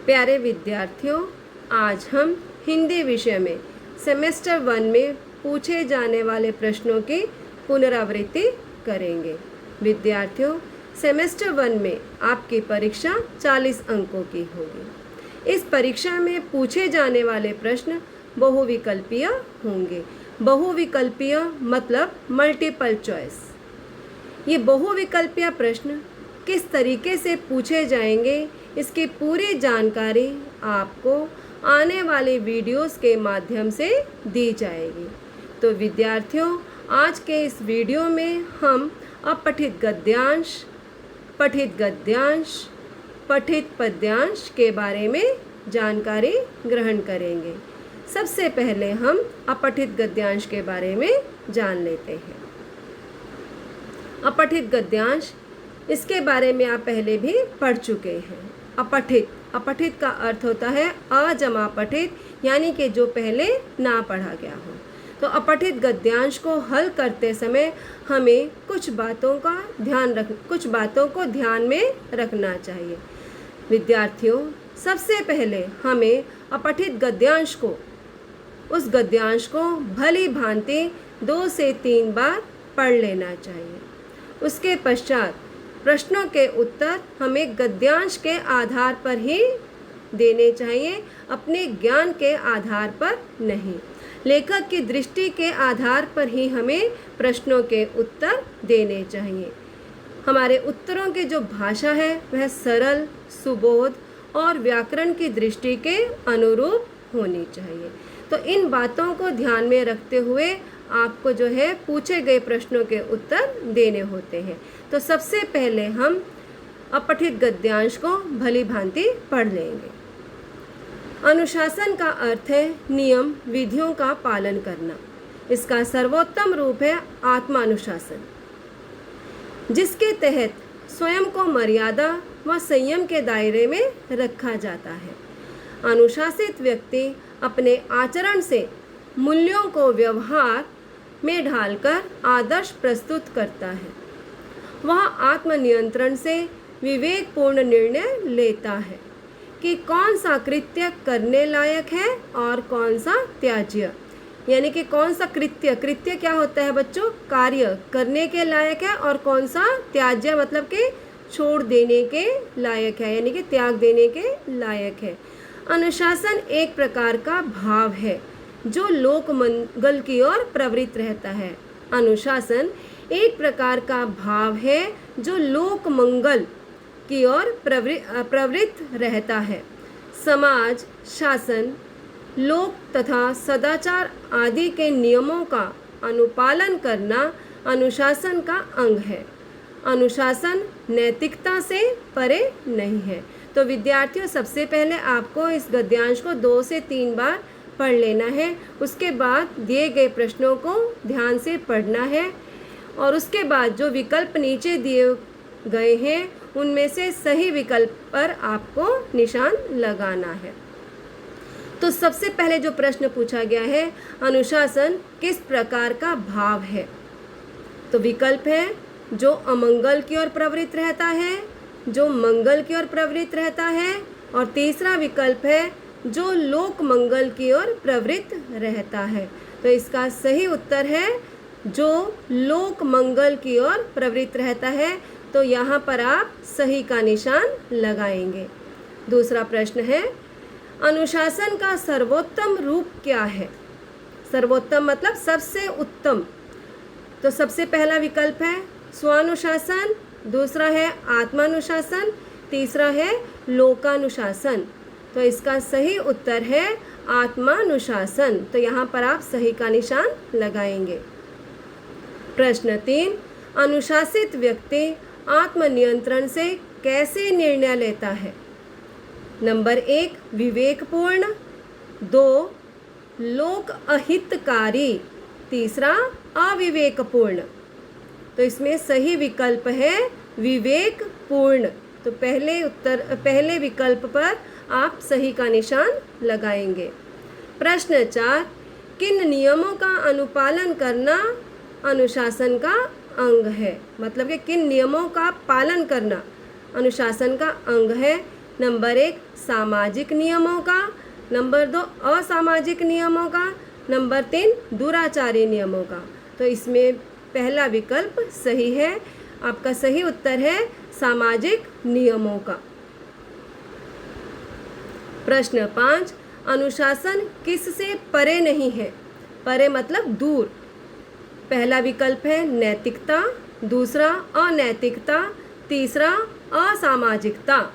प्यारे विद्यार्थियों, आज हम हिंदी विषय में सेमेस्टर 1 में पूछे जाने वाले प्रश्नों की पुनरावृत्ति करेंगे। विद्यार्थियों, सेमेस्टर 1 में आपकी परीक्षा 40 अंकों की होगी। इस परीक्षा में पूछे जाने वाले प्रश्न बहुविकल्पीय होंगे। बहुविकल्पीय मतलब मल्टीपल चॉइस। ये बहुविकल्पीय प्रश्न किस तरीके से पूछे जाएंगे, इसकी पूरी जानकारी आपको आने वाले वीडियोस के माध्यम से दी जाएगी। तो विद्यार्थियों, आज के इस वीडियो में हम अपठित गद्यांश, पठित गद्यांश, पठित पद्यांश के बारे में जानकारी ग्रहण करेंगे। सबसे पहले हम अपठित गद्यांश के बारे में जान लेते हैं। अपठित गद्यांश, इसके बारे में आप पहले भी पढ़ चुके हैं। अपठित का अर्थ होता है अजमा पठित, यानी कि जो पहले ना पढ़ा गया हो। तो अपठित गद्यांश को हल करते समय हमें कुछ बातों को ध्यान में रखना चाहिए। विद्यार्थियों, सबसे पहले हमें अपठित गद्यांश को, उस गद्यांश को भली भांति 2 से 3 बार पढ़ लेना चाहिए। उसके पश्चात प्रश्नों के उत्तर हमें गद्यांश के आधार पर ही देने चाहिए, अपने ज्ञान के आधार पर नहीं। लेखक की दृष्टि के आधार पर ही हमें प्रश्नों के उत्तर देने चाहिए। हमारे उत्तरों की जो भाषा है वह सरल, सुबोध और व्याकरण की दृष्टि के अनुरूप होनी चाहिए। तो इन बातों को ध्यान में रखते हुए आपको जो है पूछे गए प्रश्नों के उत्तर देने होते हैं। तो सबसे पहले हम अपठित गद्यांश को भली भांति पढ़ लेंगे। अनुशासन का अर्थ है नियम विधियों का पालन करना। इसका सर्वोत्तम रूप है आत्मानुशासन, जिसके तहत स्वयं को मर्यादा व संयम के दायरे में रखा जाता है। अनुशासित व्यक्ति अपने आचरण से मूल्यों को व्यवहार में ढालकर आदर्श प्रस्तुत करता है। वह आत्मनियंत्रण से विवेकपूर्ण निर्णय लेता है कि कौन सा कृत्य करने लायक है और कौन सा त्याज्य, यानी कि कौन सा कृत्य क्या होता है बच्चों, कार्य करने के लायक है, और कौन सा त्याज्य मतलब कि छोड़ देने के लायक है, यानी कि त्याग देने के लायक है। अनुशासन एक प्रकार का भाव है जो लोक मंगल की ओर प्रवृत्त रहता है। अनुशासन एक प्रकार का भाव है जो लोक मंगल की ओर प्रवृत्त रहता है। समाज, शासन, लोक तथा सदाचार आदि के नियमों का अनुपालन करना अनुशासन का अंग है। अनुशासन नैतिकता से परे नहीं है। तो विद्यार्थियों, सबसे पहले आपको इस गद्यांश को 2 से 3 बार पढ़ लेना है। उसके बाद दिए गए प्रश्नों को ध्यान से पढ़ना है, और उसके बाद जो विकल्प नीचे दिए गए हैं उनमें से सही विकल्प पर आपको निशान लगाना है। तो सबसे पहले जो प्रश्न पूछा गया है, अनुशासन किस प्रकार का भाव है? तो विकल्प है जो अमंगल की ओर प्रवृत्त रहता है, जो मंगल की ओर प्रवृत्त रहता है, और तीसरा विकल्प है जो लोक मंगल की ओर प्रवृत्त रहता है। तो इसका सही उत्तर है जो लोक मंगल की ओर प्रवृत्त रहता है। तो यहाँ पर आप सही का निशान लगाएंगे। दूसरा प्रश्न है, अनुशासन का सर्वोत्तम रूप क्या है? सर्वोत्तम मतलब सबसे उत्तम। तो सबसे पहला विकल्प है स्वानुशासन, दूसरा है आत्मानुशासन, तीसरा है लोकानुशासन। तो इसका सही उत्तर है आत्मानुशासन। तो यहाँ पर आप सही का निशान लगाएंगे। प्रश्न 3, अनुशासित व्यक्ति आत्मनियंत्रण से कैसे निर्णय लेता है? नंबर 1 विवेकपूर्ण, 2 लोक अहितकारी, तीसरा अविवेकपूर्ण। तो इसमें सही विकल्प है विवेकपूर्ण। तो पहले विकल्प पर आप सही का निशान लगाएंगे। प्रश्न 4, किन नियमों का अनुपालन करना अनुशासन का अंग है? मतलब कि किन नियमों का पालन करना अनुशासन का अंग है? नंबर 1 सामाजिक नियमों का, नंबर 2 असामाजिक नियमों का, नंबर 3 दुराचारी नियमों का। तो इसमें पहला विकल्प सही है। आपका सही उत्तर है सामाजिक नियमों का। प्रश्न 5, अनुशासन किससे परे नहीं है? परे मतलब दूर। पहला विकल्प है नैतिकता, दूसरा अनैतिकता, तीसरा असामाजिकता।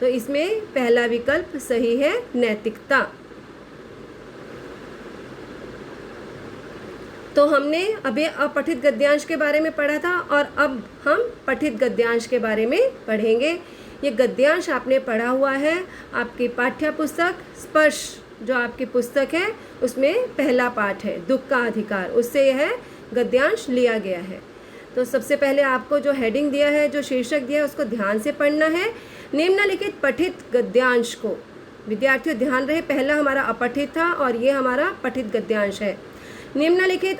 तो इसमें पहला विकल्प सही है नैतिकता। तो हमने अभी अपठित गद्यांश के बारे में पढ़ा था और अब हम पठित गद्यांश के बारे में पढ़ेंगे। ये गद्यांश आपने पढ़ा हुआ है आपकी पाठ्य पुस्तक स्पर्श, जो आपकी पुस्तक है उसमें पहला पाठ है दुख का अधिकार, उससे यह गद्यांश लिया गया है। तो सबसे पहले आपको जो हेडिंग दिया है, जो शीर्षक दिया है, उसको ध्यान से पढ़ना है। निम्नलिखित पठित गद्यांश को, विद्यार्थियों ध्यान रहे, पहला हमारा अपठित था और ये हमारा पठित गद्यांश है। निम्नलिखित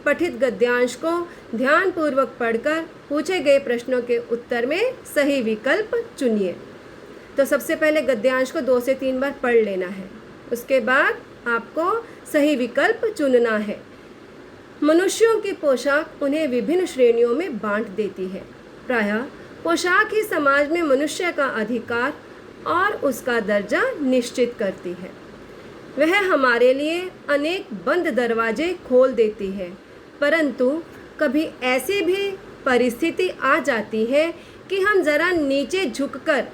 पठित गद्यांश को ध्यानपूर्वक पढ़कर पूछे गए प्रश्नों के उत्तर में सही विकल्प चुनिए। तो सबसे पहले गद्यांश को 2 से 3 बार पढ़ लेना है, उसके बाद आपको सही विकल्प चुनना है। मनुष्यों की पोशाक उन्हें विभिन्न श्रेणियों में बांट देती है। प्रायः पोशाक ही समाज में मनुष्य का अधिकार और उसका दर्जा निश्चित करती है। वह हमारे लिए अनेक बंद दरवाजे खोल देती है, परंतु कभी ऐसी भी परिस्थिति आ जाती है कि हम ज़रा नीचे झुककर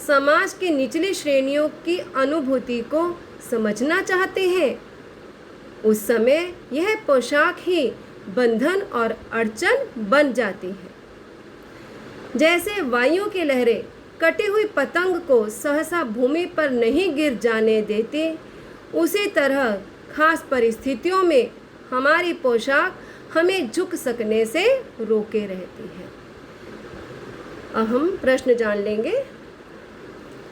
समाज की निचली श्रेणियों की अनुभूति को समझना चाहते हैं। उस समय यह पोशाक ही बंधन और अड़चन बन जाती है। जैसे वायु की लहरें कटी हुई पतंग को सहसा भूमि पर नहीं गिर जाने देती, उसी तरह खास परिस्थितियों में हमारी पोशाक हमें झुक सकने से रोके रहती है। अब हम प्रश्न जान लेंगे।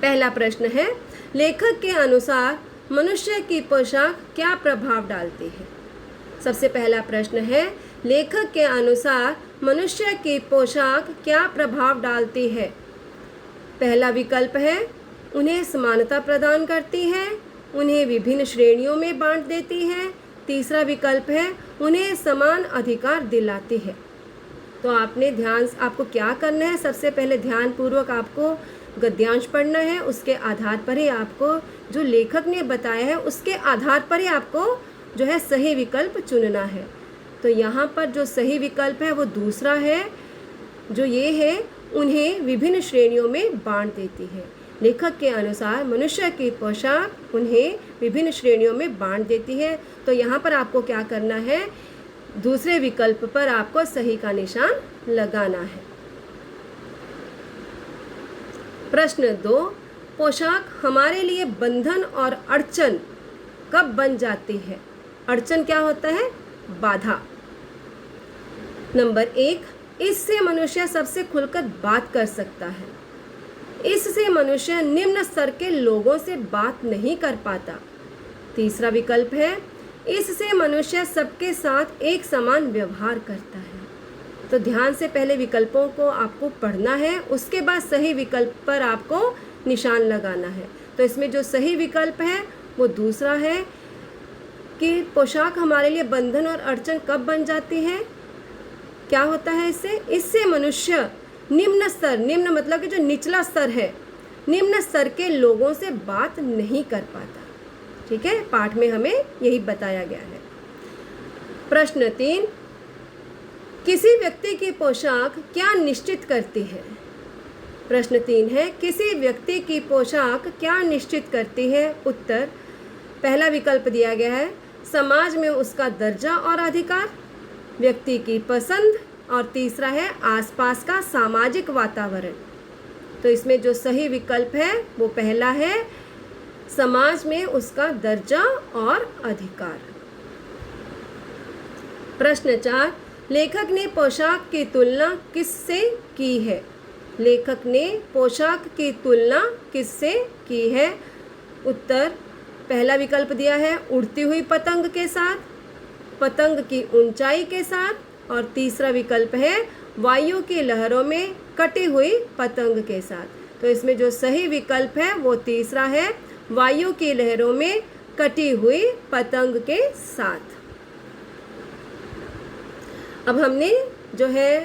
पहला प्रश्न है, लेखक के अनुसार मनुष्य की पोशाक क्या प्रभाव डालती है? सबसे पहला प्रश्न है, लेखक के अनुसार मनुष्य की पोशाक क्या प्रभाव डालती है? पहला विकल्प है उन्हें समानता प्रदान करती है, उन्हें विभिन्न श्रेणियों में बांट देती है, तीसरा विकल्प है उन्हें समान अधिकार दिलाती है। तो आपको क्या करना है, सबसे पहले ध्यानपूर्वक आपको गद्यांश पढ़ना है, उसके आधार पर ही आपको जो लेखक ने बताया है उसके आधार पर ही आपको जो है सही विकल्प चुनना है। तो यहाँ पर जो सही विकल्प है वो दूसरा है, जो ये है उन्हें विभिन्न श्रेणियों में बांट देती है। लेखक के अनुसार मनुष्य की पोशाक उन्हें विभिन्न श्रेणियों में बांट देती है। तो यहाँ पर आपको क्या करना है, दूसरे विकल्प पर आपको सही का निशान लगाना है। प्रश्न 2, पोशाक हमारे लिए बंधन और अड़चन कब बन जाती है? अड़चन क्या होता है? बाधा। नंबर 1, इससे मनुष्य सबसे खुलकर बात कर सकता है। इससे मनुष्य निम्न स्तर के लोगों से बात नहीं कर पाता। तीसरा विकल्प है, इससे मनुष्य सबके साथ एक समान व्यवहार करता है। तो ध्यान से पहले विकल्पों को आपको पढ़ना है, उसके बाद सही विकल्प पर आपको निशान लगाना है। तो इसमें जो सही विकल्प है वो दूसरा है कि पोशाक हमारे लिए बंधन और अड़चन कब बन जाती है, क्या होता है इससे मनुष्य निम्न मतलब कि जो निचला स्तर है, निम्न स्तर के लोगों से बात नहीं कर पाता। ठीक है, पाठ में हमें यही बताया गया है। प्रश्न 3, किसी व्यक्ति की पोशाक क्या निश्चित करती है? प्रश्न 3 है, किसी व्यक्ति की पोशाक क्या निश्चित करती है? उत्तर, पहला विकल्प दिया गया है समाज में उसका दर्जा और अधिकार, व्यक्ति की पसंद, और तीसरा है आसपास का सामाजिक वातावरण। तो इसमें जो सही विकल्प है वो पहला है समाज में उसका दर्जा और अधिकार। प्रश्न 4, लेखक ने पोशाक की तुलना किससे की है? लेखक ने पोशाक की तुलना किससे की है? उत्तर, पहला विकल्प दिया है उड़ती हुई पतंग के साथ, पतंग की ऊंचाई के साथ, और तीसरा विकल्प है वायु की लहरों में कटी हुई पतंग के साथ। तो इसमें जो सही विकल्प है वो तीसरा है, वायु की लहरों में कटी हुई पतंग के साथ। अब हमने जो है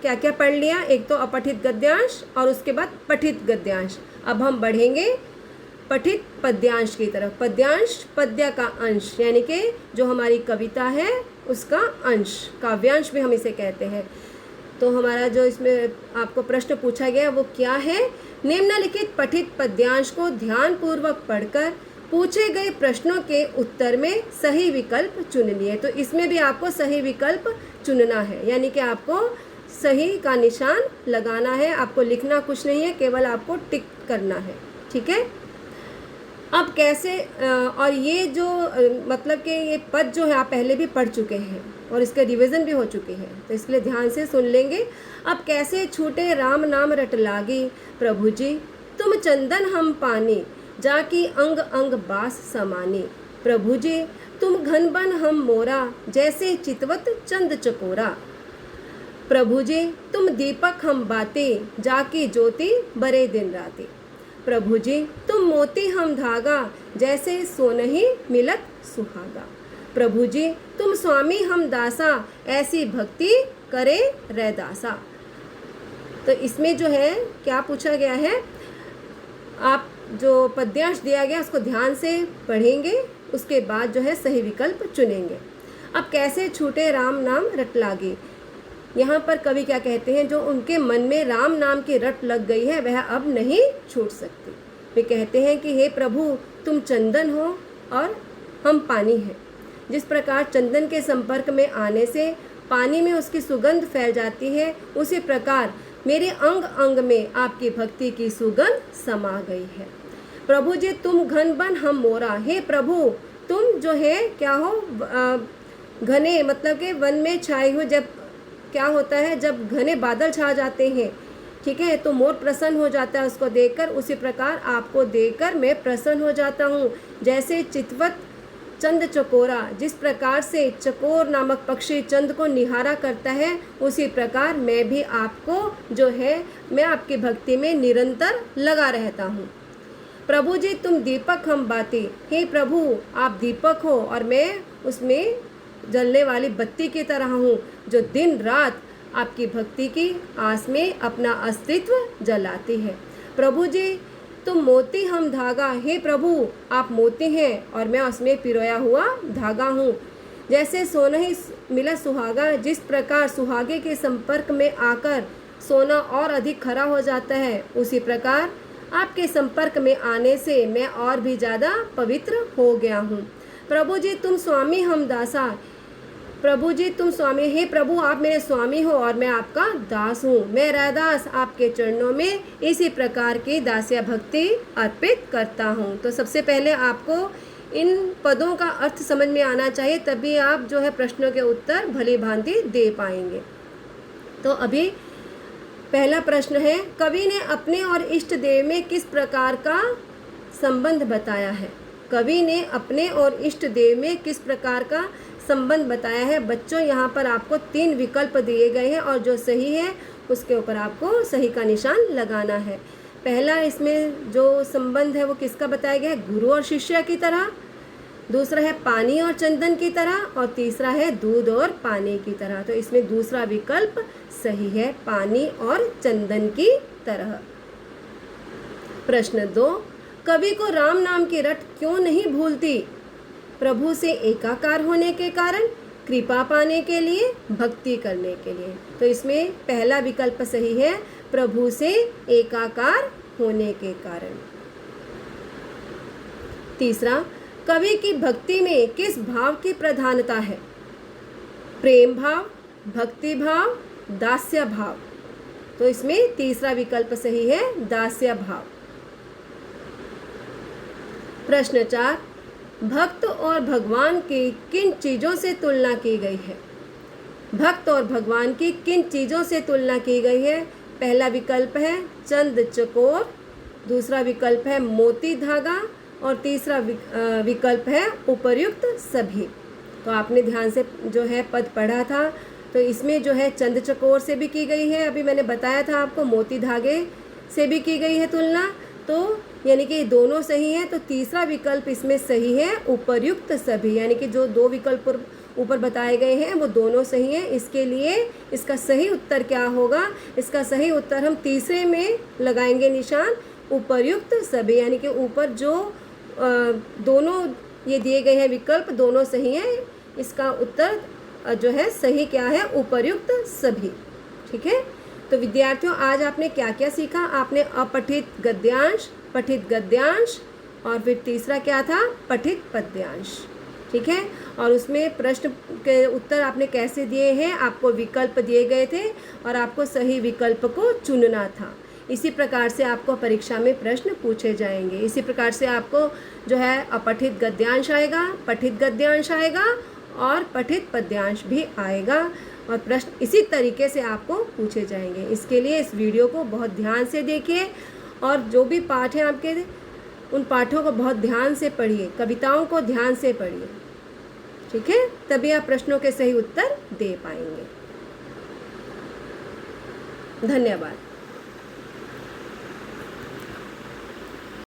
क्या क्या पढ़ लिया, एक तो अपठित गद्यांश और उसके बाद पठित गद्यांश। अब हम बढ़ेंगे पठित पद्यांश की तरफ। पद्यांश पद्य का अंश, यानी कि जो हमारी कविता है उसका अंश, काव्यांश भी हम इसे कहते हैं। तो हमारा जो इसमें आपको प्रश्न पूछा गया वो क्या है, निम्नलिखित पठित पद्यांश को ध्यानपूर्वक पढ़कर पूछे गए प्रश्नों के उत्तर में सही विकल्प चुन लिए। तो इसमें भी आपको सही विकल्प चुनना है, यानी कि आपको सही का निशान लगाना है, आपको लिखना कुछ नहीं है, केवल आपको टिक करना है, ठीक है। अब कैसे, और ये जो मतलब कि ये पद जो है आप पहले भी पढ़ चुके हैं और इसके रिवीजन भी हो चुके हैं, तो इसलिए ध्यान से सुन लेंगे। अब कैसे छूटे राम नाम रट लागी, प्रभु जी तुम चंदन हम पानी, जाकी अंग अंग बास समानी, प्रभु जी तुम घन बन हम मोरा, जैसे चितवत चंद चकोरा, प्रभु जी तुम दीपक हम बाती, जाकी ज्योति बरे दिन राती, प्रभु जी तुम मोती हम धागा, जैसे सोनहि मिलत सुहागा, प्रभु जी तुम स्वामी हम दासा, ऐसी भक्ति करे रैदासा। तो इसमें जो है क्या पूछा गया है, आप जो पद्यांश दिया गया उसको ध्यान से पढ़ेंगे, उसके बाद जो है सही विकल्प चुनेंगे। अब कैसे छूटे राम नाम रट लागी, यहाँ पर कवि क्या कहते हैं, जो उनके मन में राम नाम की रट लग गई है वह अब नहीं छूट सकती। वे कहते हैं कि हे प्रभु तुम चंदन हो और हम पानी हैं। जिस प्रकार चंदन के संपर्क में आने से पानी में उसकी सुगंध फैल जाती है, उसी प्रकार मेरे अंग अंग में आपकी भक्ति की सुगंध समा गई है। प्रभु जी तुम घन बन हम मोरा, हे प्रभु तुम जो है क्या हो, घने मतलब के वन में छाए हो। जब क्या होता है, जब घने बादल छा जाते हैं, ठीक है, तो मोर प्रसन्न हो जाता है उसको देखकर, उसी प्रकार आपको देखकर मैं प्रसन्न हो जाता हूँ। जैसे चितवत चंद चकोरा, जिस प्रकार से चकोर नामक पक्षी चंद को निहारा करता है, उसी प्रकार मैं भी आपको जो है मैं आपकी भक्ति में निरंतर लगा रहता हूँ। प्रभु जी तुम दीपक हम बाती, हे प्रभु आप दीपक हो और मैं उसमें जलने वाली बत्ती की तरह हूँ, जो दिन रात आपकी भक्ति की आस में अपना अस्तित्व जलाती है। प्रभु जी तुम मोती हम धागा, हे प्रभु आप मोती हैं और मैं उसमें पिरोया हुआ धागा हूँ। जैसे सोनहि मिला सुहागा, जिस प्रकार सुहागे के संपर्क में आकर सोना और अधिक खरा हो जाता है, उसी प्रकार आपके संपर्क में आने से मैं और भी ज़्यादा पवित्र हो गया हूँ। प्रभु जी तुम स्वामी हम दासा, प्रभु जी तुम स्वामी, हे प्रभु आप मेरे स्वामी हो और मैं आपका दास हूँ। मैं रैदास आपके चरणों में इसी प्रकार की दास्या भक्ति अर्पित करता हूँ। तो सबसे पहले आपको इन पदों का अर्थ समझ में आना चाहिए, तभी आप जो है प्रश्नों के उत्तर भली भांति दे पाएंगे। तो अभी पहला प्रश्न है, कवि ने अपने और इष्ट देव में किस प्रकार का संबंध बताया है। कवि ने अपने और इष्ट देव में किस प्रकार का संबंध बताया है। बच्चों यहाँ पर आपको 3 विकल्प दिए गए हैं और जो सही है उसके ऊपर आपको सही का निशान लगाना है। पहला इसमें जो संबंध है वो किसका बताया गया है, गुरु और शिष्य की तरह। दूसरा है पानी और चंदन की तरह, और तीसरा है दूध और पानी की तरह। तो इसमें दूसरा विकल्प सही है, पानी और चंदन की तरह। प्रश्न 2, कवि को राम नाम की रट क्यों नहीं भूलती। प्रभु से एकाकार होने के कारण, कृपा पाने के लिए, भक्ति करने के लिए। तो इसमें पहला विकल्प सही है, प्रभु से एकाकार होने के कारण। तीसरा, कवि की भक्ति में किस भाव की प्रधानता है। प्रेम भाव, भक्ति भाव, दास्य भाव। तो इसमें तीसरा विकल्प सही है, दास्य भाव। प्रश्न 4, भक्त और भगवान की किन चीज़ों से तुलना की गई है। भक्त और भगवान की किन चीज़ों से तुलना की गई है। पहला विकल्प है चंद चकोर, दूसरा विकल्प है मोती धागा, और तीसरा विकल्प है उपर्युक्त सभी। तो आपने ध्यान से जो है पद पढ़ा था, तो इसमें जो है चंद चकोर से भी की गई है, अभी मैंने बताया था आपको, मोती धागे से भी की गई है तुलना, तो यानी कि दोनों सही है, तो तीसरा विकल्प इसमें सही है, उपर्युक्त सभी, यानी कि जो दो विकल्प ऊपर बताए गए हैं वो दोनों सही हैं। इसके लिए इसका सही उत्तर क्या होगा? इसका सही उत्तर हम तीसरे में लगाएंगे निशान, उपर्युक्त सभी, यानी कि ऊपर जो दोनों ये दिए गए हैं विकल्प दोनों सही हैं, इसका उत्तर जो है सही क्या है? उपर्युक्त सभी। ठीक है, तो विद्यार्थियों आज आपने क्या क्या सीखा? आपने अपठित गद्यांश, पठित गद्यांश और फिर तीसरा क्या था? पठित पद्यांश। ठीक है, और उसमें प्रश्न के उत्तर आपने कैसे दिए हैं? आपको विकल्प दिए गए थे और आपको सही विकल्प को चुनना था। इसी प्रकार से आपको परीक्षा में प्रश्न पूछे जाएंगे। इसी प्रकार से आपको जो है अपठित गद्यांश आएगा, पठित गद्यांश आएगा और पठित पद्यांश भी आएगा, और प्रश्न इसी तरीके से आपको पूछे जाएंगे। इसके लिए इस वीडियो को बहुत ध्यान से देखिए और जो भी पाठ हैं आपके, उन पाठों को बहुत ध्यान से पढ़िए, कविताओं को ध्यान से पढ़िए। ठीक है, तभी आप प्रश्नों के सही उत्तर दे पाएंगे। धन्यवाद।